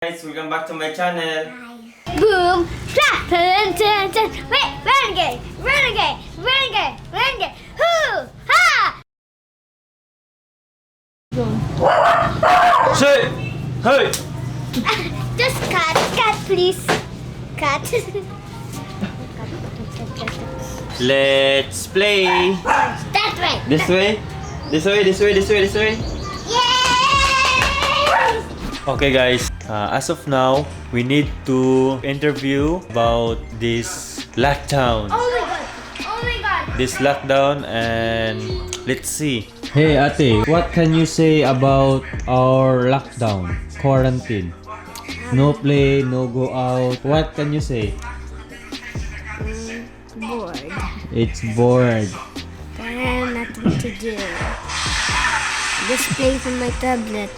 Guys, welcome back to my channel. Boom! Flap! Turn, turn, turn! Wait! Renegade! Renegade! Renegade! Renegade! Hoo! Ha! Say! Hey! Just cut! Cut, please! Cut! Let's play! That way! This way? This way, this way, this way, this way? Yay! Okay guys, as of now, we need to interview about this lockdown. Oh my god! Oh my god! This lockdown and let's see. Hey Ate, what can you say about our lockdown, quarantine? No play, no go out. What can you say? Bored. It's bored. I have nothing to do. Just play from my tablet.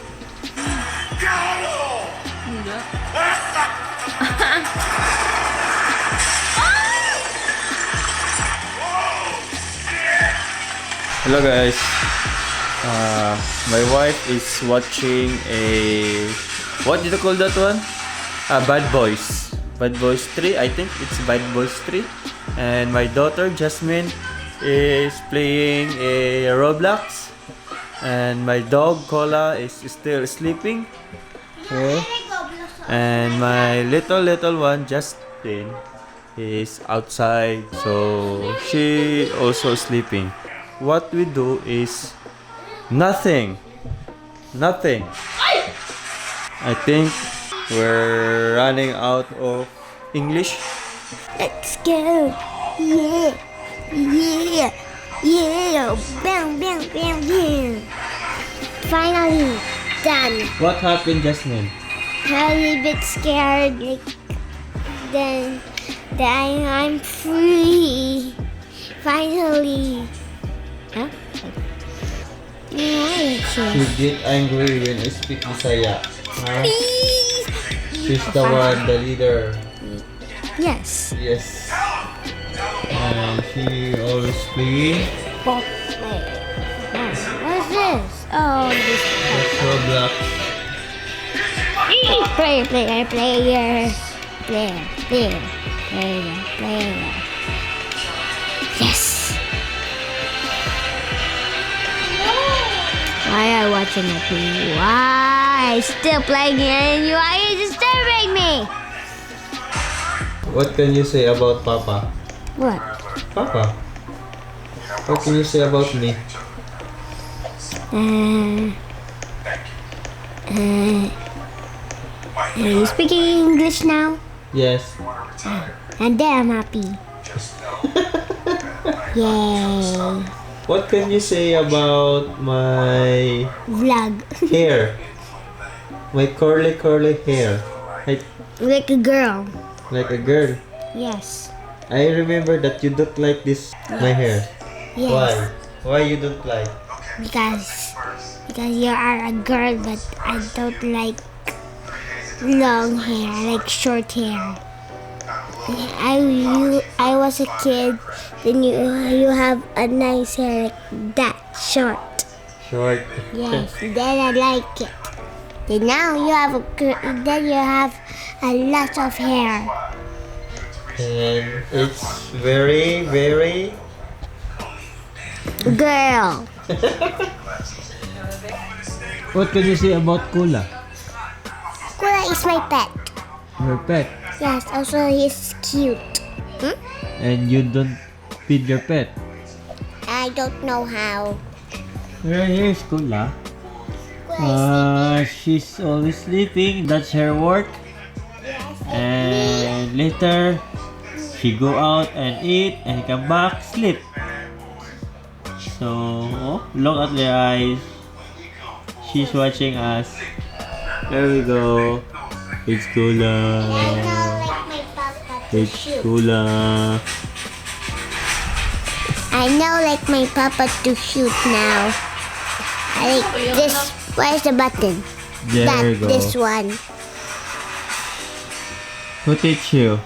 Hello guys. My wife is watching a what did you call that one? Bad Boys. Bad Boys 3. I think it's Bad Boys 3. And my daughter Jasmine is playing a Roblox. And my dog Cola is still sleeping. Okay. And my little one Justin is outside, so she also sleeping. What we do is nothing. I think we're running out of English. Let's go! Yeah! Yeah! Yeah! Bam! Bam! Bam! Bam! Finally done! What happened, Jasmine? I'm a bit scared, like, then I'm free. Finally. Huh? She get angry when I speak Bisaya. Huh? She's the one, the leader. Yes. Yes. And she always playing. What's this? Oh, this. That's Roblox. Player. Yes. Why are you watching it? Why? Still playing it and you are disturbing me. What can you say about Papa? What? Papa? What can you say about me? Are you speaking English now? Yes. And then I'm happy. Yay. What can you say about my Vlog. hair? My curly hair. Like a girl. Like a girl. Yes. I remember that you don't like this, my hair. Yes. Why? Why you don't like? Because you are a girl, but I don't like long hair, I like short hair. I was a kid, then you have a nice hair like that, short. Short. Yes, then I like it. Then now you have a lot of hair. And it's very Girl. What can you say about Kula? Kula is my pet. Your pet. Yes, also he's cute. And you don't feed your pet? I don't know how. Here's Kula. She's always sleeping. That's her work. And later, she go out and eat and come back, sleep. So, look at the eyes. She's watching us. There we go. It's Kula. It's Kula. I know like my papa to shoot now. I like this. Where's the button? There we go. This one. Who teach you?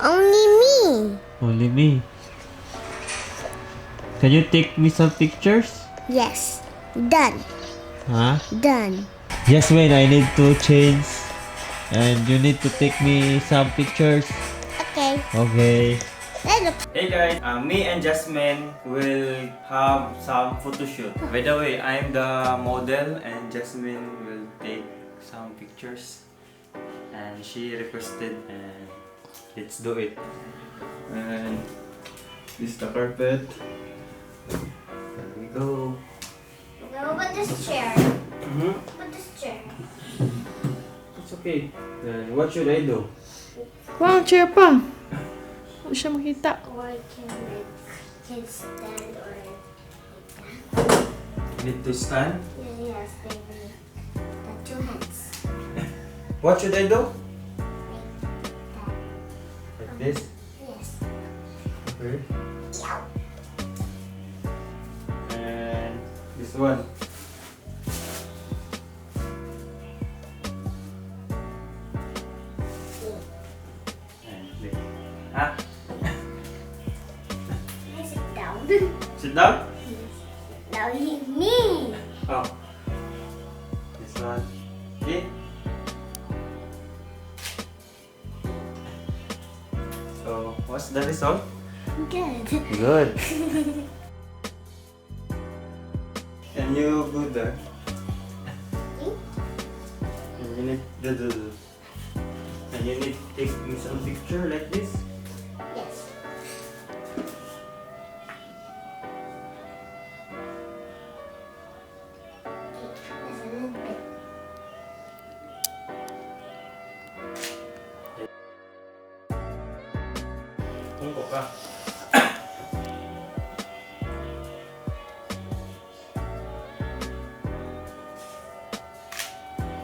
Only me. Only me. Can you take me some pictures? Yes. Done. Huh? Done. Yes, wait, I need to change And you need to take me some pictures. Okay. Okay. Look. Hey guys, me and Jasmine will have some photo shoot. By the way, I'm the model and Jasmine will take some pictures. And she requested and let's do it. And this is the carpet. There we go. Now about this chair. About this chair. It's okay. Then what should I do? Wow, chair pa. Hindi siya makita. Or can stand or Need to stand? yes, baby. The two hands. What should I do? That. Like this? Yes. Okay. And this one. And this. Ah, I sit down. sit down. Now hit me. Oh. This one. Okay. So, what's the result? Good. Good. And you good there? And you need and you need to take me some picture like this. Yes. There's a little bit. Tungkol ka.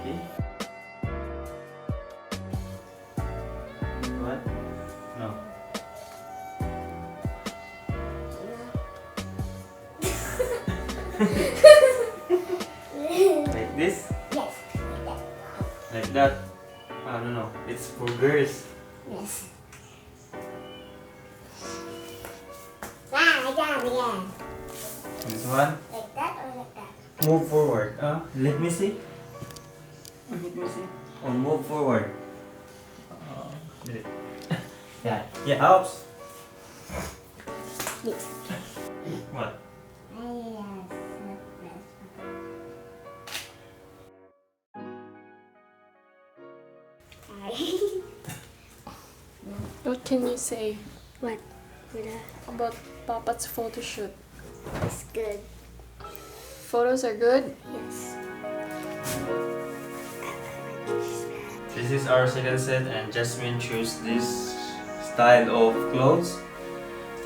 Okay. What? No. Like this? Yes. Like that? I don't know. It's for girls. Yes. Ah, I got it again. This one? Like that or like that? Move forward. Let me see. Let me see. Or move forward. Did it. Yeah. Yeah, helps. Yes. What? What can you say What? What? about Papa's photo shoot? It's good. Photos are good? Yes. This is our second set and Jasmine chose this style of clothes.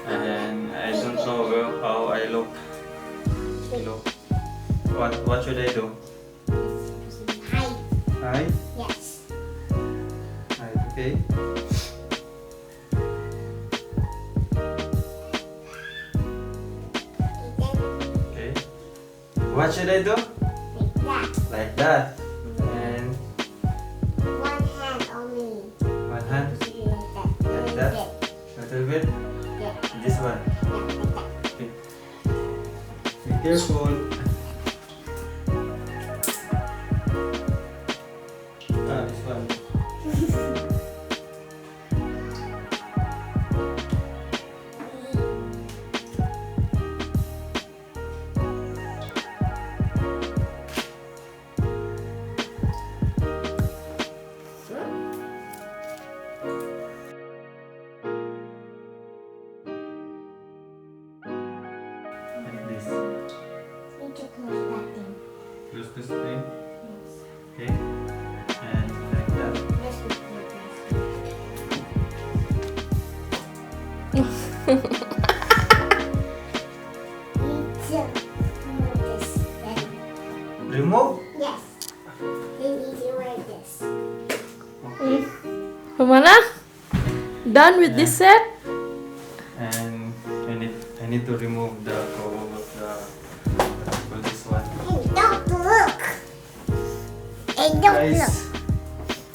And I don't know how I look. What should I do? Hi. Hi? Yes. Hi, okay. Okay. What should I do? Like that. Like that. And One hand only. one hand. Like that. that. Little bit. Yeah. This one. Yeah, like that. Okay. Be careful. This one. Like this. Need to close that thing. Close this thing. Yes. Okay. And like that. This is the Need to move this then. Remove. Yes. Then need to wear this. Okay. Humana? Done with this set? And I need to remove the cover of the for this one. Hey, don't look. Hey, don't Guys,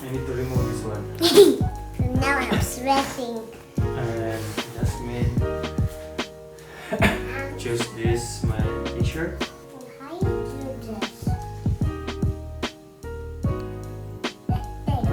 I need to remove this one. look. So now I'm sweating. And Jasmine choose this my t-shirt. How you do this? Like that.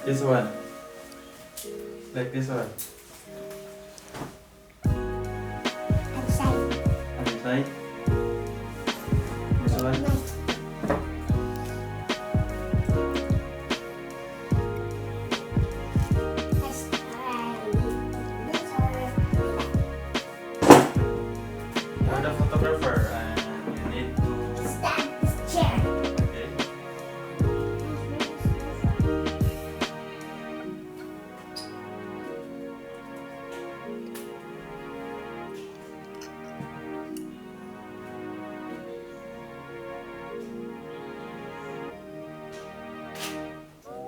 This one. Like this one. Outside. Outside. This one. You're the photographer and you need to. Stand this chair.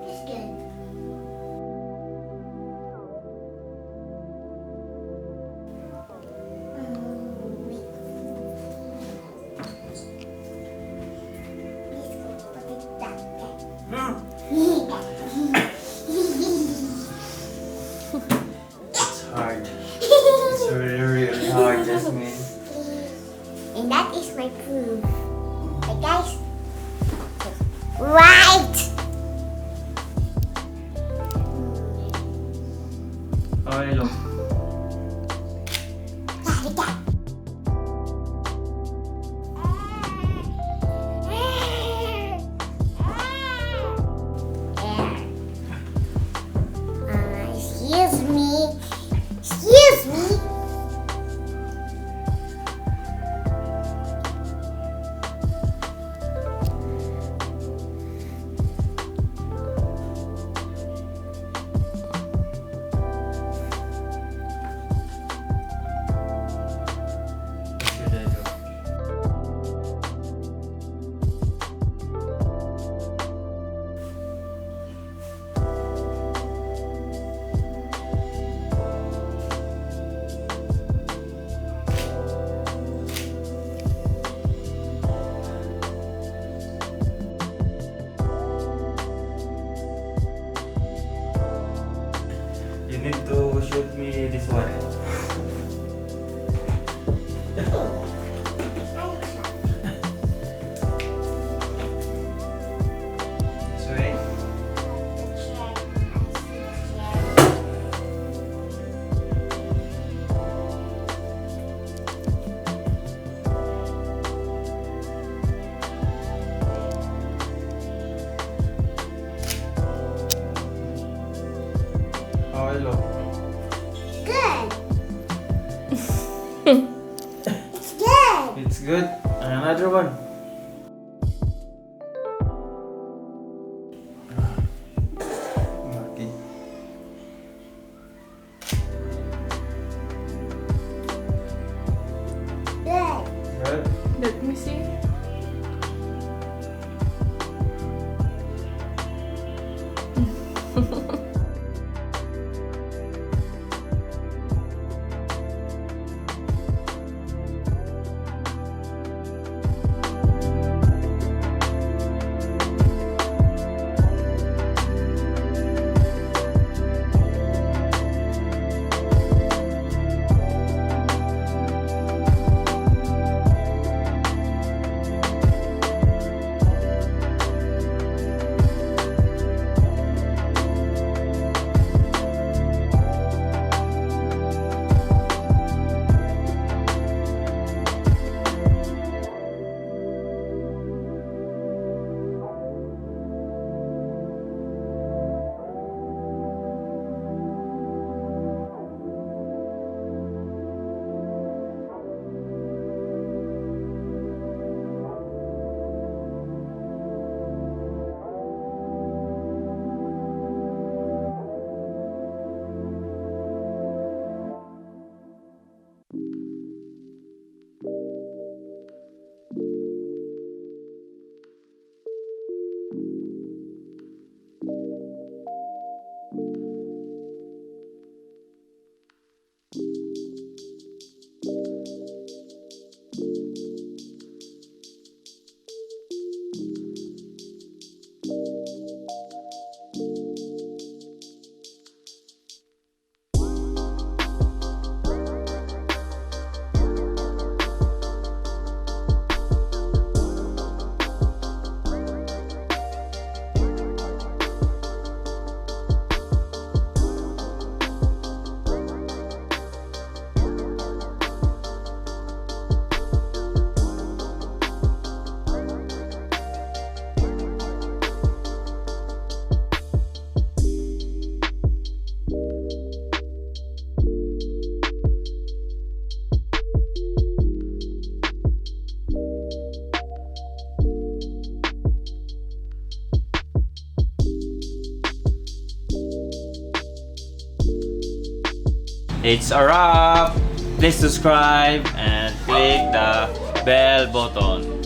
Okay. It's good. Wait. Please put it back there. It's hard. It's really, really hard, Jasmine. And that is my proof. Hey guys. Right. Okay, look. Excuse me. Excuse me. What's your dialogue? You need to shoot me this one. This way. Okay, look. Good. It's good. It's good. And another one. Okay. Good. Good. Let me see. It's a wrap. Please subscribe and click the bell button.